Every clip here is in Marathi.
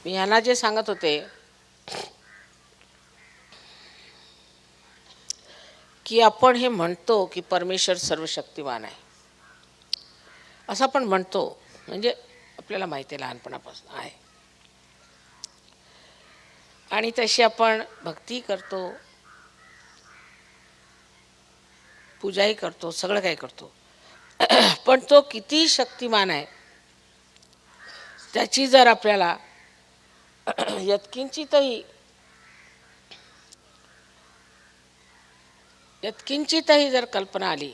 मी ह्यांना जे सांगत होते की आपण हे म्हणतो की परमेश्वर सर्वशक्तिमान आहे, असं आपण म्हणतो, म्हणजे आपल्याला माहिती आहे लहानपणापासून आहे, आणि तशी आपण भक्ती करतो, पूजाही करतो, सगळं काही करतो. पण तो किती शक्तिमान आहे त्याची जर आपल्याला यत्किंचितही जर कल्पना आली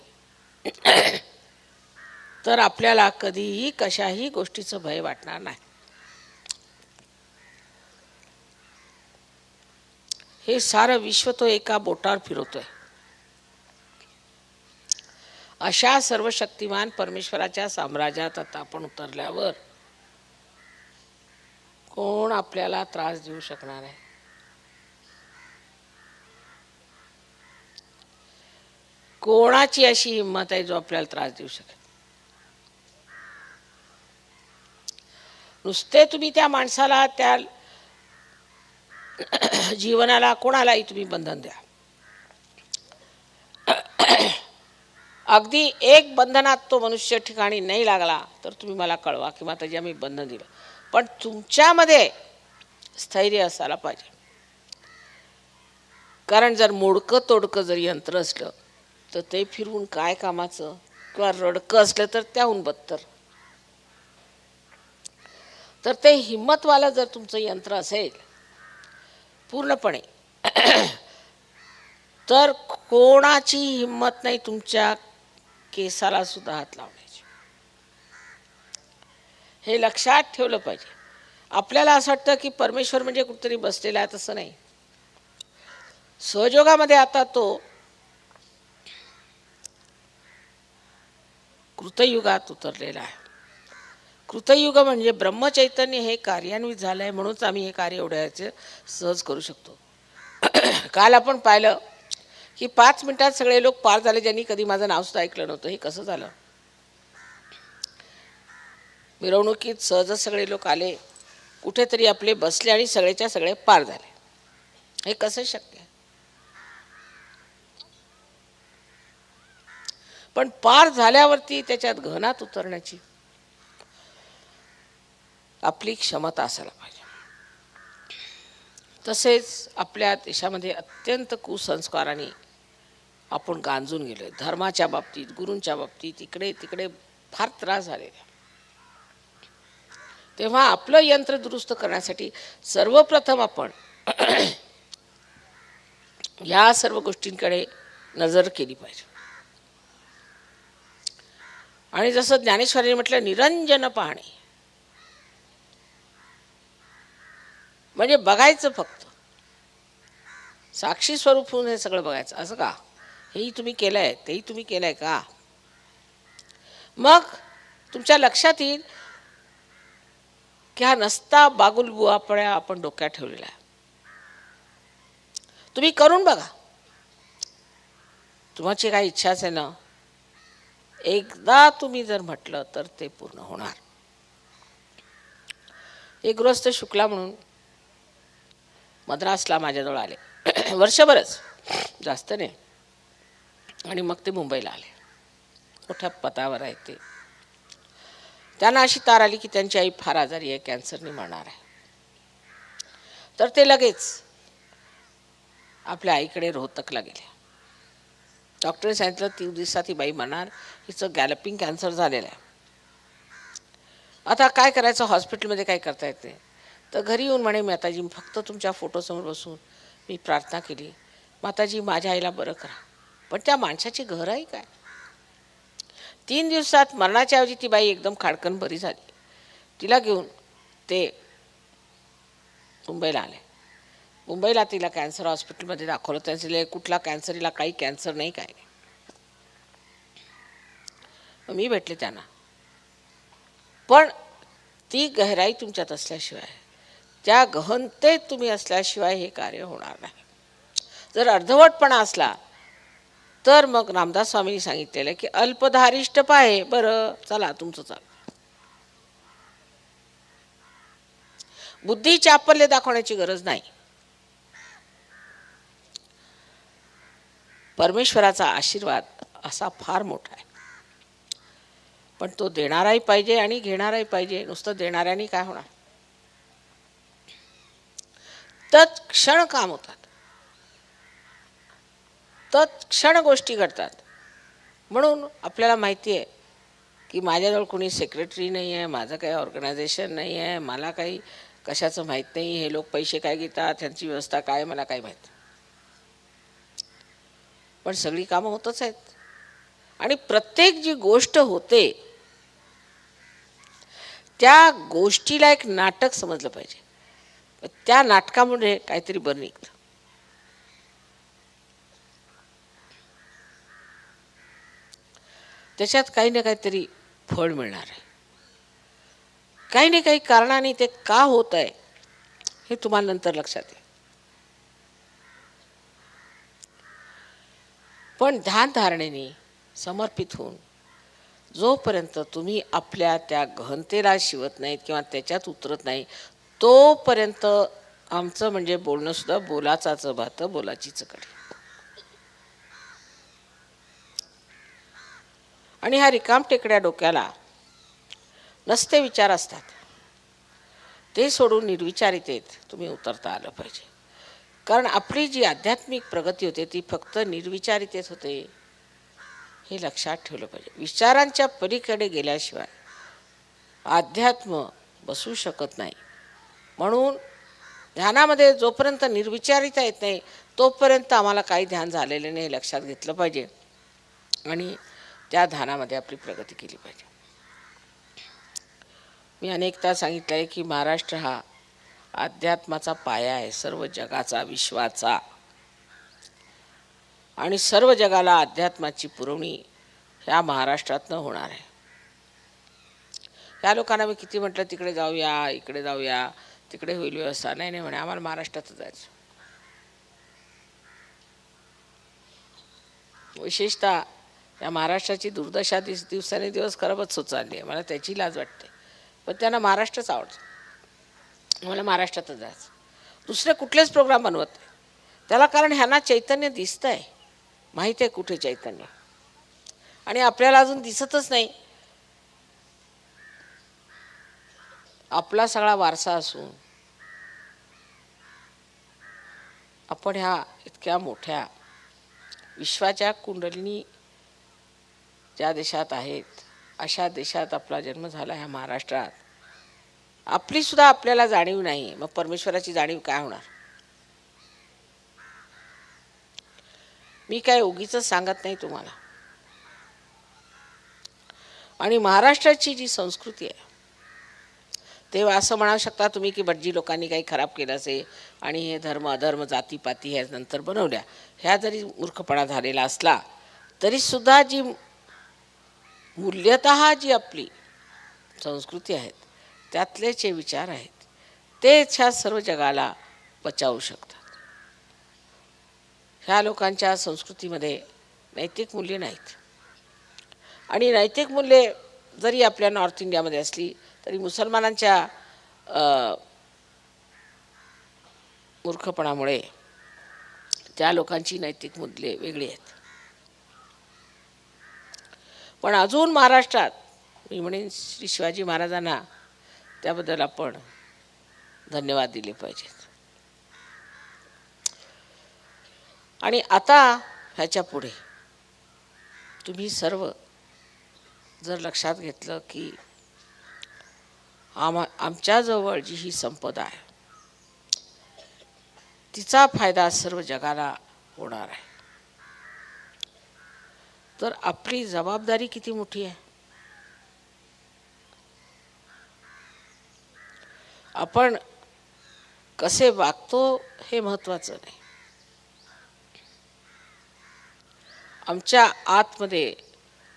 तर आपल्याला कधीही कशाही गोष्टीचं भय वाटणार नाही. हे सारं विश्व तो एका बोटावर फिरवतोय. अशा सर्वशक्तिमान परमेश्वराच्या साम्राज्यात आता आपण उतरल्यावर कोण आपल्याला त्रास देऊ शकणार आहे? कोणाची अशी हिंमत आहे जो आपल्याला त्रास देऊ शकेल? नुसते तुम्ही त्या माणसाला, त्या जीवनाला, कोणालाही तुम्ही बंधन द्या. अगदी एक बंधनात तो मनुष्य ठिकाणी नाही लागला तर तुम्ही मला कळवा की माताजी आम्ही बंधन दिलं. पण तुमच्यामध्ये स्थैर्य असायला पाहिजे. कारण जर मोडकं तोडकं जर यंत्र असलं तर ते फिरवून काय कामाचं, किंवा रडकं असलं तर त्याहून बदतर. तर ते हिंमतवालं जर तुमचं यंत्र असेल पूर्णपणे तर कोणाची हिंमत नाही तुमच्या केसाला सुद्धा हात लावण्याची. हे लक्षात ठेवलं पाहिजे. आपल्याला असं वाटतं की परमेश्वर म्हणजे कुठेतरी बसलेला आहे, तसं नाही. सहयोगामध्ये आता तो कृतयुगात उतरलेला आहे. कृतयुग म्हणजे ब्रह्मचैतन्य हे कार्यान्वित झालं आहे, म्हणूनच आम्ही हे कार्य एवढ्याचे सहज करू शकतो. काल आपण पाहिलं की 5 मिनिटात सगळे लोक पार झाले ज्यांनी कधी माझं नाव सुद्धा ऐकलं नव्हतं. हे कसं झालं? मिरवणुकीत सहजच सगळे लोक आले, कुठेतरी आपले बसले आणि सगळेच्या सगळे पार झाले. हे कसं शक्य आहे? पण पार झाल्यावरती त्याच्यात घनात उतरण्याची आपली क्षमता असायला पाहिजे. तसेच आपल्या देशामध्ये अत्यंत कुसंस्काराने आपण गांजून गेलोय. धर्माच्या बाबतीत, गुरूंच्या बाबतीत इकडे तिकडे फार त्रास झालेला. तेव्हा आपलं यंत्र दुरुस्त करण्यासाठी सर्वप्रथम आपण या सर्व गोष्टींकडे नजर केली पाहिजे. आणि जसं ज्ञानेश्वरांनी म्हटलं, निरंजन पाहणे म्हणजे बघायचं, फक्त साक्षी स्वरूप होऊन हे सगळं बघायचं. असं का? हेही तुम्ही केलंय, तेही तुम्ही केलंय का? मग तुमच्या लक्षात येईल की हा नसता बागुलबुवापळ्या आपण डोक्यात ठेवलेला आहे. तुम्ही करून बघा. तुमची काही इच्छाच आहे ना, एकदा तुम्ही जर म्हटलं तर ते पूर्ण होणार. एक गृहस्थ शुक्ला म्हणून मद्रासला माझ्याजवळ आले. वर्षभरच, जास्त नाही. आणि मग ते मुंबईला आले. मोठ्या पदावर आहे ते. त्यांना अशी तार आली की त्यांची आई फार आजारी आहे, कॅन्सरने मरणार आहे. तर ते लगेच आपल्या आईकडे रोहतकला गेले. डॉक्टरने सांगितलं 3 दिवसात ही बाई मरणार, हिचं गॅलपिंग कॅन्सर झालेलं आहे. आता काय करायचं? हॉस्पिटलमध्ये काय करता येते? तर घरी येऊन म्हणे, माताजी फक्त तुमच्या फोटोसमोर बसून मी प्रार्थना केली, माताजी माझ्या आईला बरं करा. पण त्या माणसाची घर आहे काय? 3 दिवसात मरणाच्या ऐवजी ती बाई एकदम खाडकन बरी झाली. तिला घेऊन ते मुंबईला आले. मुंबईला तिला कॅन्सर हॉस्पिटलमध्ये दाखवलं. त्यांचे कुठला कॅन्सर, हिला काही कॅन्सर नाही, काय नाही. मी भेटले त्यांना. पण ती गहराई तुमच्यात असल्याशिवाय, त्या गहनतेत तुम्ही असल्याशिवाय हे कार्य होणार नाही. जर अर्धवटपणा असला तर मग रामदास स्वामींनी सांगितलेलं की अल्पधारिष्ट पाहे, बरं चला तुमचं चाल. बुद्धी चापल्य दाखवण्याची गरज नाही. परमेश्वराचा आशीर्वाद असा फार मोठा आहे, पण तो देणाराही पाहिजे आणि घेणाराही पाहिजे. नुसतं देणाऱ्याने काय होणार? तत्क्षण काम होतात, तत्क्षण गोष्टी घडतात. म्हणून आपल्याला माहिती आहे की माझ्याजवळ कोणी सेक्रेटरी नाही आहे, माझं काही ऑर्गनायझेशन नाही आहे, मला काही कशाचं माहीत नाही, हे लोक पैसे काय घेतात, त्यांची व्यवस्था काय, मला काय माहीत. पण सगळी कामं होतच आहेत. आणि प्रत्येक जी गोष्ट होते त्या गोष्टीला एक नाटक समजलं पाहिजे. त्या नाटकामुळे काहीतरी बरं निघतं. त्याच्यात काही ना काहीतरी फळ मिळणार आहे. काही ना काही कारणाने ते का होत आहे हे तुम्हाला नंतर लक्षात येईल. पण ध्यान धारणेने समर्पित होऊन जोपर्यंत तुम्ही आपल्या त्या गहनतेला शिवत नाहीत किंवा त्याच्यात उतरत नाही, तोपर्यंत आमचं म्हणजे बोलणं सुद्धा बोलाचाच भात बोलाचीच कडी. आणि ह्या रिकाम टेकड्या डोक्याला नसते विचार असतात, ते सोडून निर्विचारितेत तुम्ही उतरता आलं पाहिजे. कारण आपली जी आध्यात्मिक प्रगती होते ती फक्त निर्विचारितेत होते, हे लक्षात ठेवलं पाहिजे. विचारांच्या पलीकडे गेल्याशिवाय अध्यात्म बसू शकत नाही. म्हणून ध्यानामध्ये जोपर्यंत निर्विचारिता येत नाही तोपर्यंत आम्हाला काही ध्यान झालेले नाही हे लक्षात घेतलं पाहिजे आणि त्या ध्यानामध्ये आपली प्रगती केली पाहिजे. मी अनेकदा सांगितलं आहे की महाराष्ट्र हा अध्यात्माचा पाया आहे, सर्व जगाचा, विश्वाचा. आणि सर्व जगाला अध्यात्माची पुरवणी ह्या महाराष्ट्रातनं होणार आहे. त्या लोकांना मी किती म्हटलं तिकडे जाऊया, इकडे जाऊया, तिकडे होईल व्यवस्था. नाही नाही म्हणे, आम्हाला महाराष्ट्रातच जायचं. विशेषतः या महाराष्ट्राची दुर्दशा दिवसाने दिवस खराबच होत चालली आहे. मला त्याची लाज वाटते, पण त्यांना महाराष्ट्रच आवडतं. मला महाराष्ट्रातच जायचं, दुसरे कुठलेच प्रोग्राम बनवत नाही त्याला. कारण ह्यांना चैतन्य दिसतं आहे, माहीत आहे कुठे चैतन्य, आणि आपल्याला अजून दिसतच नाही. आपला सगळा वारसा असून आपण ह्या इतक्या मोठ्या विश्वाच्या कुंडलिनी ज्या देशात आहेत अशा देशात आपला जन्म झाला, ह्या महाराष्ट्रात. आपली सुद्धा आपल्याला जाणीव नाही, मग परमेश्वराची जाणीव काय होणार? मी काय उगीच सांगत नाही तुम्हाला. आणि महाराष्ट्राची जी संस्कृती आहे, तेव्हा असं म्हणू शकता तुम्ही की भटजी लोकांनी काही खराब केलं असेल आणि हे धर्म अधर्म जातीपाती ह्या नंतर बनवल्या, ह्या जरी मूर्खपणा झालेला असला तरीसुद्धा जी मूल्यतः जी आपली संस्कृती आहेत त्यातले जे विचार आहेत तेच ह्या सर्व जगाला बचावू शकतात. ह्या लोकांच्या संस्कृतीमध्ये नैतिक मूल्ये नाहीत. आणि नैतिक मूल्ये जरी आपल्या नॉर्थ इंडियामध्ये असली तरी मुसलमानांच्या मूर्खपणामुळे त्या लोकांची नैतिक मूल्ये वेगळी आहेत. पण अजून महाराष्ट्रात मी म्हणेन श्री शिवाजी महाराजांना त्याबद्दल आपण धन्यवाद दिले पाहिजेत. आणि आता ह्याच्या पुढे तुम्ही सर्व जर लक्षात घेतलं की आमच्याजवळ जी ही संपदा आहे तिचा फायदा सर्व जगाला होणार आहे, तर आपली जबाबदारी किती मोठी आहे. आपण कसे वागतो हे महत्त्वाचं नाही, आमच्या आतमध्ये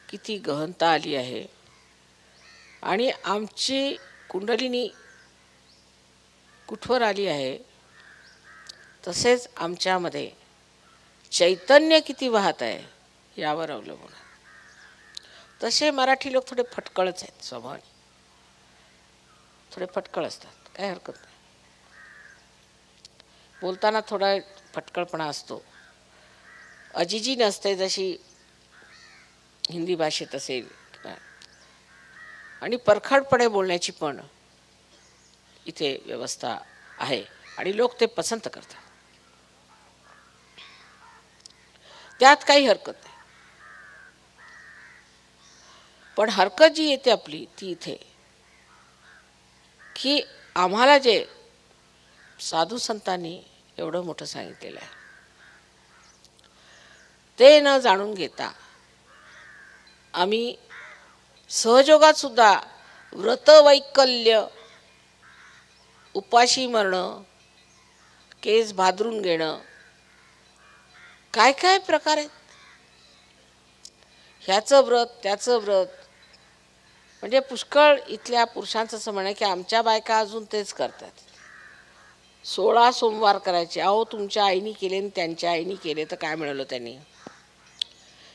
किती गहनता आली आहे आणि आमची कुंडलिनी कुठवर आली आहे, तसेच आमच्यामध्ये चैतन्य किती वाहत आहे यावर अवलंबून आहे. तसे मराठी लोक थोडे फटकळच आहेत, स्वभावाने थोडे फटकळ असतात, काय हरकत नाही. बोलताना थोडा फटकळपणा असतो, अजिजी नसते जशी हिंदी भाषेत असेल, आणि परखडपणे बोलण्याची पण इथे व्यवस्था आहे आणि लोक ते पसंत करतात. त्यात काही हरकत नाही. पण हरकत जी येते आपली ती इथे की आम्हाला जे साधू संतांनी एवढं मोठं सांगितलेलं आहे ते न जाणून घेता आम्ही सहयोगात सुद्धा व्रतवैकल्य, उपाशी मरणं, केस भादरून घेणं, काय काय प्रकार आहेत. ह्याचं व्रत त्याचं व्रत, म्हणजे पुष्कळ इथल्या पुरुषांचं असं म्हणणं की आमच्या बायका अजून तेच करतात. 16 सोमवार करायचे. अहो तुमच्या आईनी केले आणि त्यांच्या आईनी केले तर काय मिळालं त्यांनी?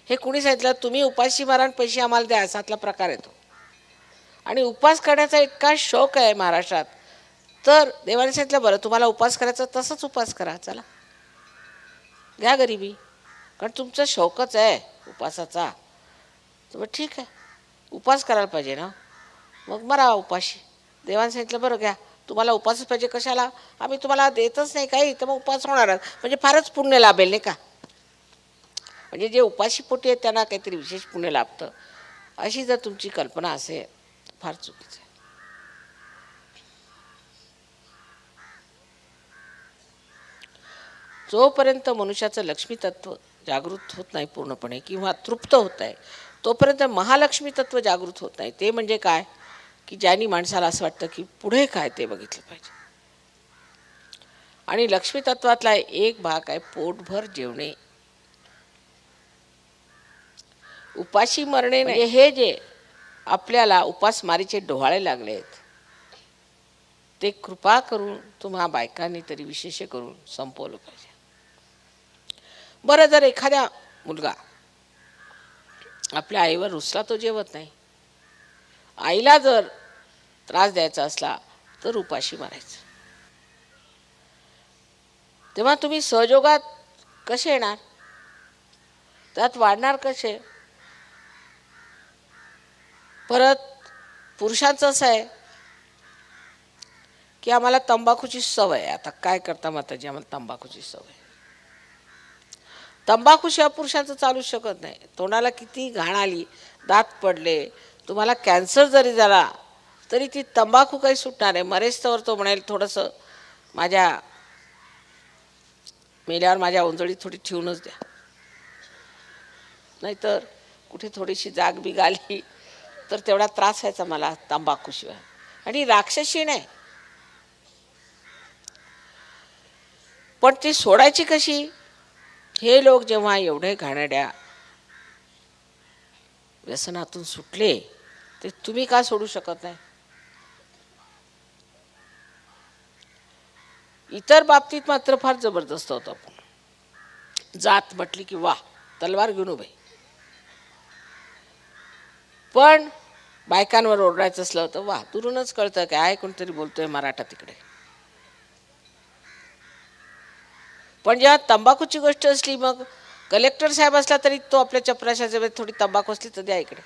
हे कुणी सांगितलं? तुम्ही उपाशी मारान पैसे आम्हाला द्या, असातला प्रकार येतो. आणि उपास करण्याचा इतका शौक आहे महाराष्ट्रात, तर देवाने सांगितलं बरं तुम्हाला उपास करायचा तसंच उपास करा, चला घ्या गरिबी, कारण तुमचा शौकच आहे उपासाचा. तर मग ठीक आहे, उपास करायला पाहिजे ना, मग मरा उपाशी. देवाने सांगितलं बरं घ्या, तुम्हाला उपासच पाहिजे, कशाला? आम्ही तुम्हाला देतच नाही काही, तर मग उपास होणारच, म्हणजे फारच पुण्य लाभेल नाही का? म्हणजे जे उपाशी पोटी आहेत त्यांना काहीतरी विशेष पुण्य लाभतं, अशी जर तुमची कल्पना असेल फार चुकीचं आहे. जोपर्यंत मनुष्याचं लक्ष्मी तत्व जागृत होत नाही पूर्णपणे किंवा तृप्त होत आहे, तोपर्यंत महालक्ष्मी तत्व जागृत होत नाही. ते म्हणजे काय? की ज्यांनी माणसाला असं वाटतं की पुढे काय ते बघितलं पाहिजे. आणि लक्ष्मी तत्वातला एक भाग आहे पोटभर जेवणे, उपाशी मरणे नाही. हे जे आपल्याला उपासमारीचे डोहाळे लागले आहेत ते कृपा करून तुम्हा बायकांनी तरी विशेष करून संपवलं पाहिजे. बरं, जर एखाद्या मुलगा आपल्या आईवर रुसला, तो जेवत नाही, आईला जर त्रास द्यायचा असला तर उपाशी मारायचं, तेव्हा तुम्ही सहयोगात कसे येणार? त्यात वाढणार कसे? परत पुरुषांचं असं आहे की आम्हाला तंबाखूची सवय आहे. आता काय करता माताजी, आम्हाला तंबाखूची सवय. तंबाखूशिवाय पुरुषांचं चालूच शकत नाही. तोंडाला किती घाण आली, दात पडले, तुम्हाला कॅन्सर जरी झाला तरी ती तंबाखू काही सुटणार आहे. मरेस्तवर तो म्हणेल थोडंसं माझ्या मेल्यावर माझ्या ओंजळीत थोडी ठेवूनच द्या, नाहीतर कुठे थोडीशी जाग बिग आली तर तेवढा त्रास व्हायचा मला तंबाखूशिवाय. आणि राक्षसी नाही, पण ती सोडायची कशी? हे लोक जेव्हा एवढे घाणेरड्या व्यसनातून सुटले ते तुम्ही का सोडू शकत नाही? इतर बाबतीत मात्र फार जबरदस्त होतो आपण. जात म्हटली की वा, तलवार घेऊन उभे. पण बायकांवर ओरडायचं असलं तर वा, दुरूनच कळतं काय आहे, कोणतरी बोलतोय मराठा तिकडे. पण जेव्हा तंबाखूची गोष्ट असली, मग कलेक्टर साहेब असला तरी तो आपल्या चपराशाच्या वेळेत थोडी तंबाखू असली तर द्या इकडे.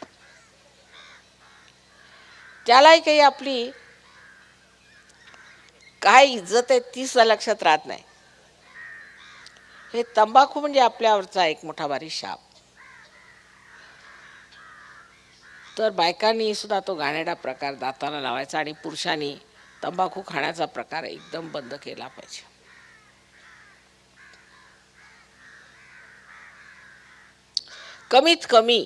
त्यालाही काही आपली काय इज्जत आहे ती सुद्धा लक्षात राहत नाही. हे तंबाखू म्हणजे आपल्यावरचा एक मोठा भारी शाप. तर बायकांनी सुद्धा तो घाणेरडा प्रकार दाताला लावायचा आणि पुरुषांनी तंबाखू खाण्याचा प्रकार एकदम बंद केला पाहिजे. कमीत कमी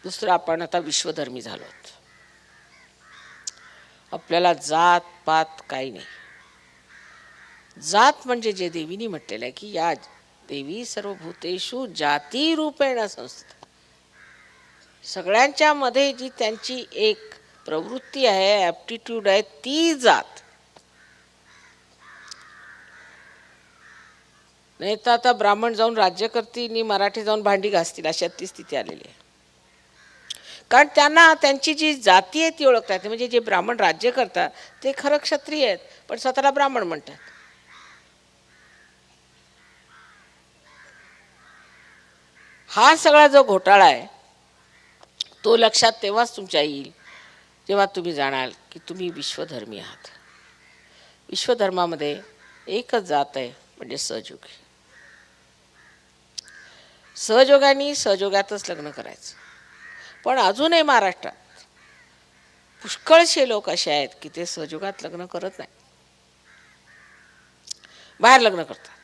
दुसरं, आपण आता विश्वधर्मी झालो. आपल्याला जात पात काही नाही. जात म्हणजे जे देवीनी म्हटलेलं आहे की या देवी सर्वभूतेषु जाती रूपेण संस्थिता. सगळ्यांच्या मध्ये जी त्यांची एक प्रवृत्ती आहे, ॲप्टिट्यूड आहे, ती जात. नाही तर आता ब्राह्मण जाऊन राज्य करतील आणि मराठी जाऊन भांडी घासतील, अशातली स्थिती आलेली आहे. कारण त्यांना त्यांची जी जाती आहे ती ओळखता येते. म्हणजे जे ब्राह्मण राज्य करतात ते खरं क्षत्रिय आहेत, पण स्वतःला ब्राह्मण म्हणतात. हा सगळा जो घोटाळा आहे तो लक्षात तेव्हाच तुमच्या येईल जेव्हा तुम्ही जाणाल की तुम्ही विश्वधर्मी आहात. विश्वधर्मामध्ये एकच जात आहे, म्हणजे सहयोगी. सहयोगाने सहयोगातच लग्न करायचं. पण अजूनही महाराष्ट्रात पुष्कळशे लोक असे आहेत की ते सहयोगात लग्न करत नाही, बाहेर लग्न करतात.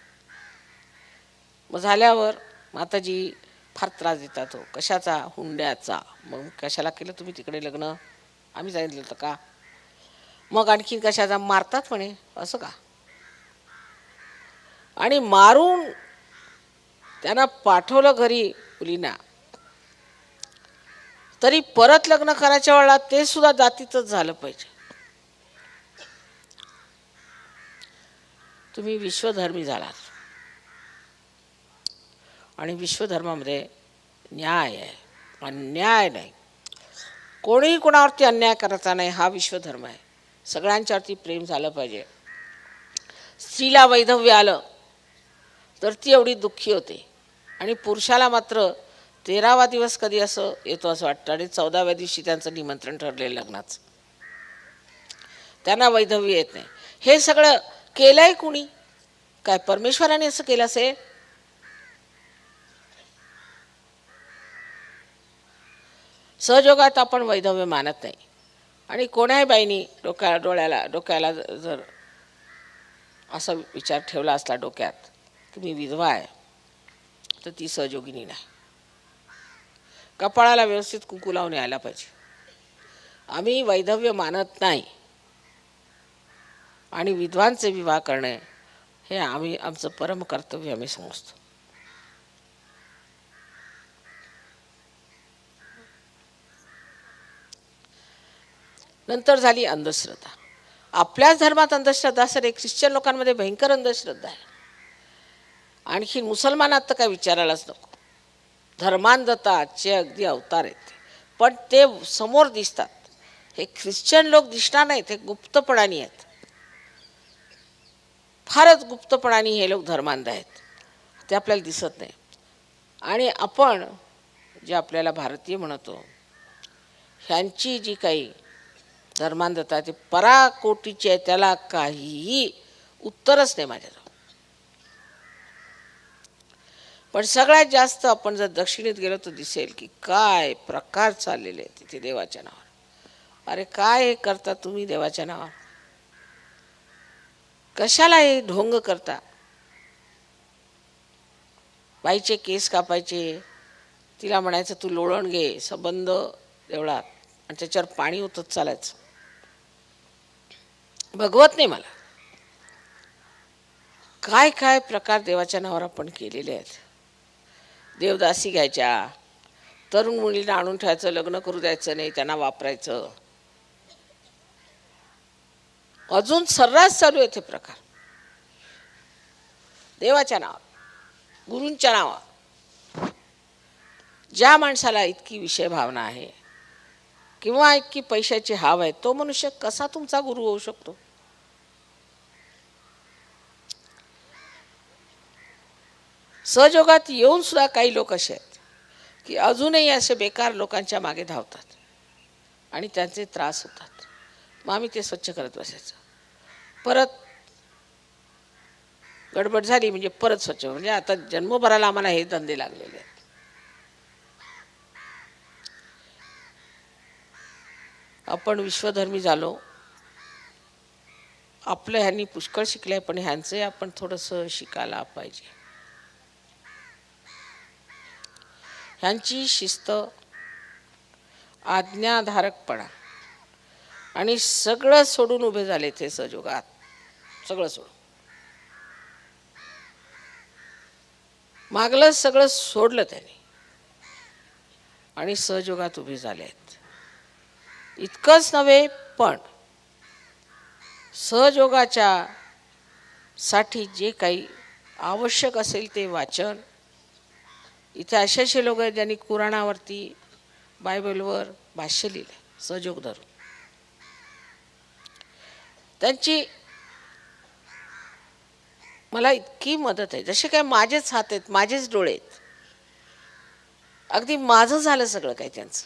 मग झाल्यावर माताजी फार त्रास देतात. हो कशाचा? हुंड्याचा. मग कशाला केलं तुम्ही तिकडे लग्न? आम्ही सांगितलं होतं का? मग आणखीन कशाचा? मारतात म्हणे. असं का? आणि मारून त्यांना पाठवलं घरी मुलींना, तरी परत लग्न करायच्या वेळेला ते सुद्धा जातीतच झालं पाहिजे. तुम्ही विश्वधर्मी झालात आणि विश्वधर्मामध्ये न्याय आहे, अन्याय नाही. कोणीही कोणावरती अन्याय करायचा नाही, हा विश्वधर्म आहे. सगळ्यांच्यावरती प्रेम झालं पाहिजे. स्त्रीला वैधव्य आलं तर ती एवढी दुःखी होते, आणि पुरुषाला मात्र 13वा दिवस कधी असं येतो असं वाटतं, आणि 14व्या दिवशी त्यांचं निमंत्रण ठरलेलं लग्नाचं. त्यांना वैधव्य येत नाही. हे सगळं केलंय कुणी? काय परमेश्वराने असं केलं असेल? सहयोगात आपण वैधव्य मानत नाही. आणि कोणाही बाईनी डोक्याला जर असा विचार ठेवला असला डोक्यात की मी विधवा आहे, तर ती सहयोगिनी नाही. कपाळाला व्यवस्थित कुंकू लावून यायला पाहिजे. आम्ही वैधव्य मानत नाही, आणि विधवांचे विवाह करणे हे आमचं परम कर्तव्य आम्ही समजतो. नंतर झाली अंधश्रद्धा. आपल्याच धर्मात अंधश्रद्धा असेल, ख्रिश्चन लोकांमध्ये भयंकर अंधश्रद्धा आहे. आणखी मुसलमानात तर काय विचारायलाच नको. धर्मांधताचे अगदी अवतार आहेत, पण ते समोर दिसतात. हे ख्रिश्चन लोक दिसणार नाहीत, हे गुप्तपणाने आहेत. फारच गुप्तपणाने हे लोक धर्मांध आहेत, ते आपल्याला दिसत नाही. आणि आपण जे आपल्याला भारतीय म्हणतो, ह्यांची जी काही धर्मांधता ती पराकोटीची आहे, त्याला काहीही उत्तरच नाही माझ्याजवळ. पण सगळ्यात जास्त आपण जर दक्षिणेत गेलो तर दिसेल की काय प्रकार चाललेले आहेत तिथे देवाच्या नावावर. अरे काय हे करता तुम्ही देवाच्या नावावर? कशाला हे ढोंग करता? बाईचे केस कापायचे, तिला म्हणायचं तू लोळण घे संबंध देवळात, आणि त्याच्यावर पाणी ओतत चालायचं. भगवत नाही मला. काय काय प्रकार देवाच्या नावावर आपण केलेले आहेत. देवदासी घ्यायच्या, तरुण मुलीला आणून ठेवायचं, लग्न करू द्यायचं नाही, त्यांना वापरायचं. अजून सर्रास चालू आहेत हे प्रकार देवाच्या नावावर, गुरूंच्या नावावर. ज्या माणसाला इतकी विषय भावना आहे किंवा इतकी पैशाची हाव आहे, तो मनुष्य कसा तुमचा गुरु होऊ शकतो? सहयोगात येऊन सुद्धा काही लोक असे आहेत की अजूनही असे बेकार लोकांच्या मागे धावतात आणि त्यांचे त्रास होतात. मग आम्ही ते स्वच्छ करत बसायचं. परत गडबड झाली म्हणजे परत स्वच्छ. म्हणजे आता जन्मभराला आम्हाला हे धंदे लागलेले आहेत. आपण विश्वधर्मी झालो, आपलं ह्यांनी पुष्कळ शिकले, पण ह्यांचे आपण थोडंसं शिकायला पाहिजे. ह्यांची शिस्त, आज्ञाधारकपणा, आणि सगळं सोडून उभे झाले ते सहयोगात. सगळं सोडून, मागलं सगळं सोडलं त्यांनी आणि सहयोगात उभे झाले आहेत. इतकंच नव्हे, पण सहयोगाच्या साठी जे काही आवश्यक असेल ते वाचन. इथे असे लोक आहेत ज्यांनी कुराणावरती बायबलवर भाष्य लिहिलं सहयोग धरून. त्यांची मला इतकी मदत आहे, जसे काय माझेच हात आहेत, माझेच डोळे आहेत, अगदी माझं झालं सगळं काही त्यांचं.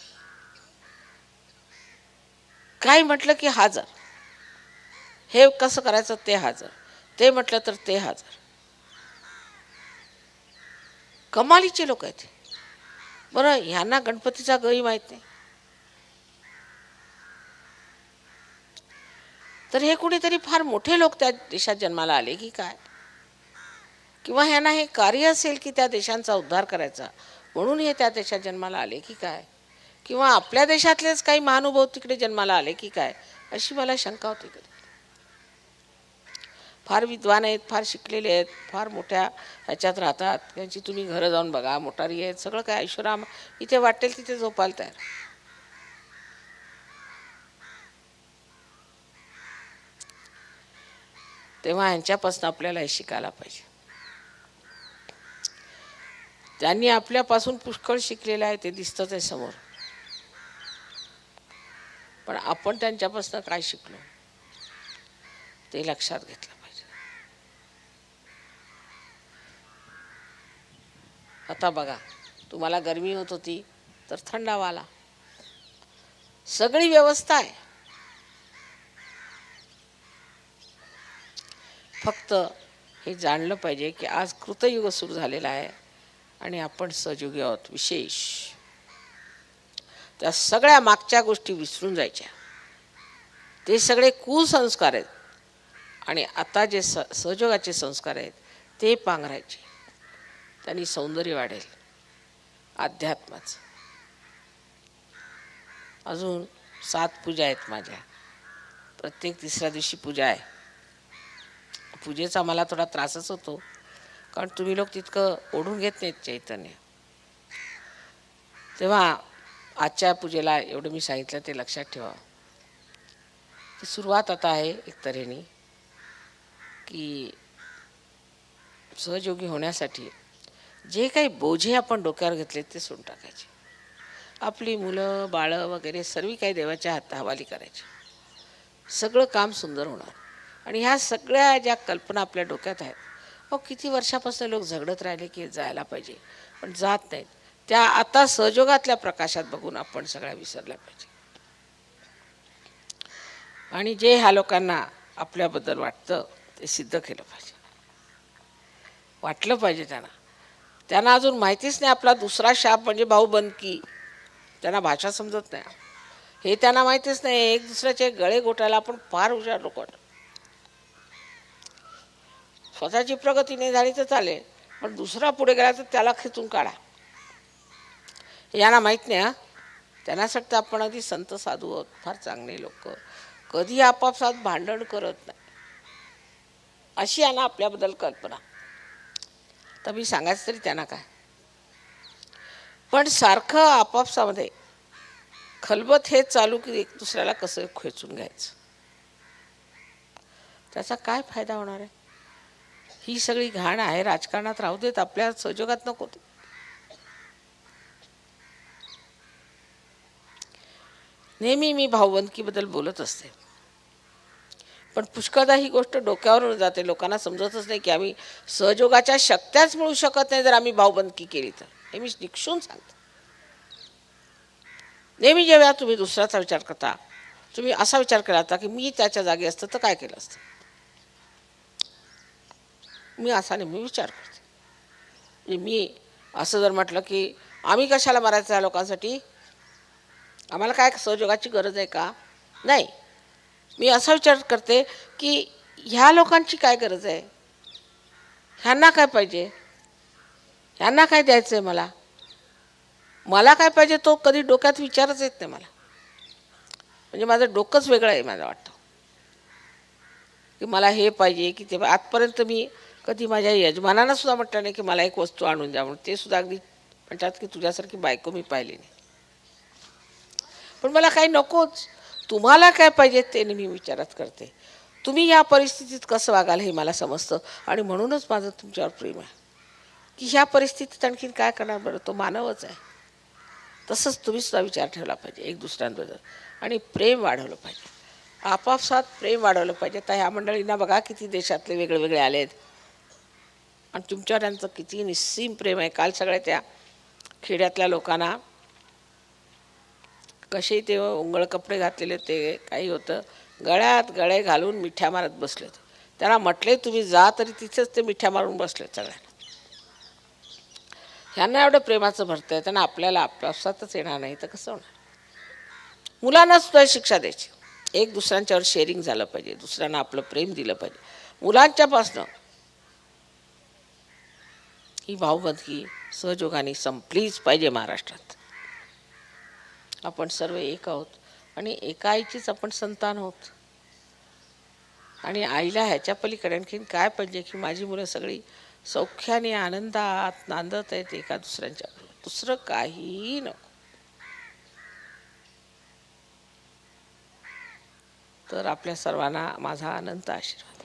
काय म्हटलं की हजर, हे कसं करायचं ते हजर, ते म्हटलं तर ते हजर. कमालीचे लोक आहेत. बरं, ह्यांना गणपतीचा गही माहीत नाही, तर हे कुणीतरी फार मोठे लोक त्या देशात जन्माला आले की काय, किंवा ह्यांना हे कार्य असेल की त्या देशांचा उद्धार करायचा म्हणून हे त्या देशात जन्माला आले की काय, किंवा आपल्या देशातलेच काही महानुभाव तिकडे जन्माला आले की काय, अशी मला शंका होती. कधी फार विद्वान आहेत, फार शिकलेले आहेत, फार मोठ्या ह्याच्यात राहतात, त्यांची तुम्ही घरं जाऊन बघा, मोटारी आहेत, सगळं काय ऐश्वराम इथे वाटेल तिथे झोपायला तयार. तेव्हा यांच्यापासून आपल्याला हे शिकायला पाहिजे. त्यांनी आपल्यापासून पुष्कळ शिकलेलं आहे, ते दिसतंच आहे समोर, पण आपण त्यांच्यापासून काय शिकलो ते लक्षात घेतलं पाहिजे. आता बघा, तुम्हाला गरमी होत होती तर थंडावा आला, सगळी व्यवस्था आहे, फक्त हे जाणलं पाहिजे की आज कृतयुग सुरू झालेला आहे आणि आपण सहयोगी आहोत. विशेष त्या सगळ्या मागच्या गोष्टी विसरून जायच्या, ते सगळे कुसंस्कार आहेत, आणि आता जे सहयोगाचे संस्कार आहेत ते पांघरायचे. त्यांनी सौंदर्य वाढेल अध्यात्माचं. अजून 7 पूजा आहेत माझ्या, प्रत्येक तिसऱ्या दिवशी पूजा आहे. पूजेचा मला थोडा त्रासच होतो, कारण तुम्ही लोक तितकं ओढून घेत नाहीत चैतन्य. तेव्हा आजच्या पूजेला एवढं मी सांगितलं ते लक्षात ठेवा. ती सुरुवात आता आहे एक तऱ्हेने, की सहयोगी होण्यासाठी जे काही बोझे आपण डोक्यावर घेतले ते सोडून टाकायचे. आपली मुलं बाळं वगैरे सर्व काही देवाच्या हवाली करायचे, सगळं काम सुंदर होणार. आणि ह्या सगळ्या ज्या कल्पना आपल्या डोक्यात आहेत, किती वर्षापासून लोक झगडत राहिले की जायला पाहिजे पण जात नाहीत, त्या आता सहयोगातल्या प्रकाशात बघून आपण सगळ्या विसरल्या पाहिजे. आणि जे ह्या लोकांना आपल्याबद्दल वाटतं ते सिद्ध केलं पाहिजे, वाटलं पाहिजे त्यांना. त्यांना अजून माहितीच नाही आपला दुसरा शाप म्हणजे भाऊबंदकी, त्यांना भाषा समजत नाही, हे त्यांना माहितीच नाही. एक दुसऱ्याचे गळे घोटायला आपण फार हुशार लोक. स्वतःची प्रगती नाही झाली तर चालेल, पण दुसरा पुढे गेला तर त्याला खेचून काढा, यांना माहीत नाही. त्यांना वाटतं आपण अगदी संत साधू आहोत, फार चांगले लोक, कधी आपापसात भांडण करत नाही, अशी यांना आपल्याबद्दल कल्पना. तर मी सांगायचं तरी त्यांना काय, पण सारखं आपापसामध्ये खलबत हेच चालू की एक दुसऱ्याला कसं खेचून घ्यायचं, त्याचा काय फायदा होणार आहे. ही सगळी घाण आहे, राजकारणात राहू देत, आपल्या सहयोगात नको. नेहमी मी भाऊबंदकीबद्दल बोलत असते, पण पुष्कळदा ही गोष्ट डोक्यावरून जाते. लोकांना समजतच नाही की आम्ही सहयोगाच्या शक्त्याच मिळू शकत नाही जर आम्ही भाऊबंदकी केली तर. हे मी निक्षून सांगते. नेहमी जेव्हा तुम्ही दुसऱ्याचा विचार करता, तुम्ही असा विचार केला होता की मी त्याच्या जागी असतं तर काय केलं असतं. मी असा नेहमी विचार करते. मी असं जर म्हटलं की आम्ही कशाला मारायचं या लोकांसाठी, आम्हाला काय सहयोगाची गरज आहे का, नाही. मी असा विचार करते की ह्या लोकांची काय गरज आहे, ह्यांना काय पाहिजे, ह्यांना काय द्यायचं आहे, मला काय पाहिजे तो कधी डोक्यात विचारच येत नाही मला. म्हणजे माझं डोकंच वेगळं आहे. मला वाटतं की मला हे पाहिजे की ते. आजपर्यंत मी कधी माझ्या यजमानांना सुद्धा म्हटलं नाही की मला एक वस्तू आणून द्या म्हणून. ते सुद्धा अगदी म्हणतात की तुझ्यासारखी बायको मी पाहिली नाही. पण मला काही नकोच, तुम्हाला काय पाहिजे ते मी विचारत करते. तुम्ही या परिस्थितीत कसं वागाल हे मला समजतं, आणि म्हणूनच माझं तुमच्यावर प्रेम आहे. की ह्या परिस्थितीत आणखीन काय करणार बरं, तो मानवच आहे. तसंच तुम्ही सुद्धा विचार ठेवला पाहिजे एक दुसऱ्यांबद्दल आणि प्रेम वाढवलं पाहिजे. आपापसात प्रेम वाढवलं पाहिजे. तर ह्या मंडळींना बघा किती देशातले वेगळे वेगळे आलेत आणि तुमच्यावर त्यांचं किती निस्सीम प्रेम आहे. काल सगळ्या त्या खेड्यातल्या लोकांना कसे ते उंगळ कपडे घातलेले ते काही होतं गळ्यात गळे घालून मिठ्या मारत बसले होते. त्यांना म्हटले तुम्ही जा तरी तिथेच ते मिठ्या मारून बसले सगळ्यांना. ह्यांना एवढं प्रेमाचं भरतं आहे त्यांना आपल्याला आपसातच येणार नाही तर कसं होणार. मुलांना सुद्धा शिक्षा द्यायची. एक दुसऱ्यांच्यावर शेअरिंग झालं पाहिजे. दुसऱ्यांना आपलं प्रेम दिलं पाहिजे. मुलांच्यापासनं ही भावबंदगी सहजोगाने संपलीच पाहिजे महाराष्ट्रात. आपण सर्व एक आहोत आणि एका आईचीच आपण संतान आहोत. आणि आईला ह्याच्या पलीकडे आणखीन काय पाहिजे की माझी मुलं सगळी सौख्याने आनंदात नांदत आहेत एका दुसऱ्यांच्या. दुसरं काहीही नको. तर आपल्या सर्वांना माझा अनंत आशीर्वाद.